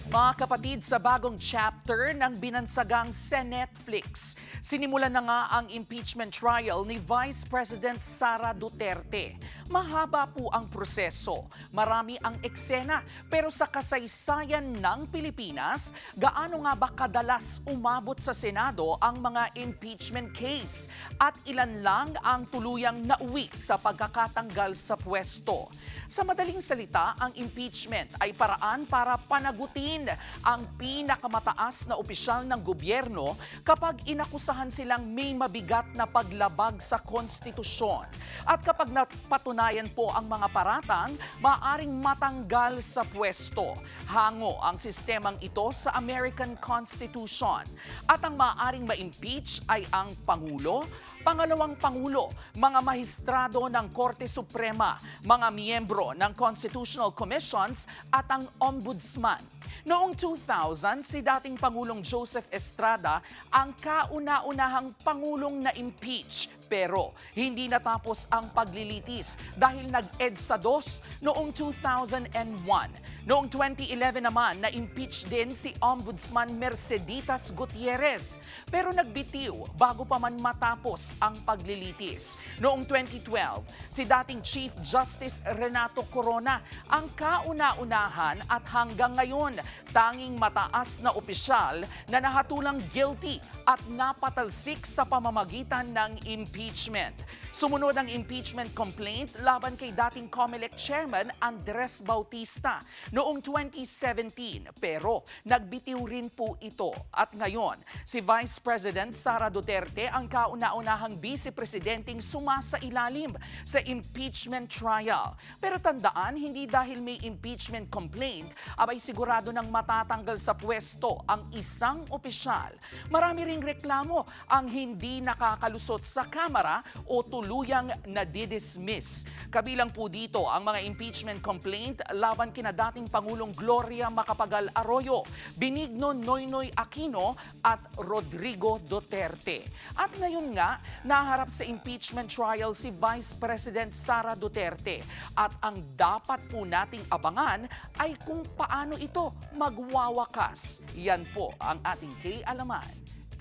Mga kapatid, sa bagong chapter ng binansagang Senetflix, sinimulan na nga ang impeachment trial ni Vice President Sara Duterte. Mahaba po ang proseso, marami ang eksena, pero sa kasaysayan ng Pilipinas, gaano nga ba kadalas umabot sa Senado ang mga impeachment case? At ilan lang ang tuluyang nauwi sa pagkakatanggal sa pwesto? Sa madaling salita, ang impeachment ay paraan para panagutin ang pinakamataas na opisyal ng gobyerno kapag inakusahan silang may mabigat na paglabag sa konstitusyon. At kapag napatunayan po ang mga paratang, maaaring matanggal sa pwesto. Hango ang sistemang ito sa American Constitution. At ang maaaring ma-impeach ay ang Pangulo, Pangalawang Pangulo, mga mahistrado ng Korte Suprema, mga miyembro ng Constitutional Commissions at ang Ombudsman. Noong 2000, si dating Pangulong Joseph Estrada ang kauna-unahang Pangulong na impeach. Pero hindi natapos ang paglilitis dahil nag-EDSA 2 noong 2001. Noong 2011 naman, na-impeach din si Ombudsman Merceditas Gutierrez. Pero nagbitiw bago pa man matapos ang paglilitis. Noong 2012, si dating Chief Justice Renato Corona ang kauna-unahan at hanggang ngayon, tanging mataas na opisyal na nahatulang guilty at napatalsik sa pamamagitan ng impeachment. Sumunod ang impeachment complaint laban kay dating COMELEC Chairman Andres Bautista noong 2017. Pero nagbitiw rin po ito. At ngayon, si Vice President Sara Duterte ang kauna-unahang vice-presidenteng sumasailalim sa impeachment trial. Pero tandaan, hindi dahil may impeachment complaint, abay sigurado ng matatanggal sa pwesto ang isang opisyal. Marami ring reklamo ang hindi nakakalusot sa Kamara o tuluyang nadidismiss. Kabilang po dito ang mga impeachment complaint laban kina dating Pangulong Gloria Macapagal Arroyo, Benigno Noynoy Aquino at Rodrigo Duterte. At ngayon nga, naharap sa impeachment trial si Vice President Sara Duterte. At ang dapat po nating abangan ay kung paano ito magwawakas. Yan po ang ating K-Alaman.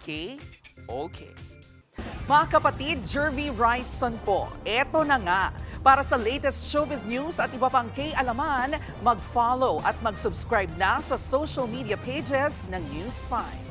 K-OK. Mga kapatid, Jervy Wrightson po. Eto na nga. Para sa latest showbiz news at iba pang K-Alaman, mag-follow at mag-subscribe na sa social media pages ng News 5.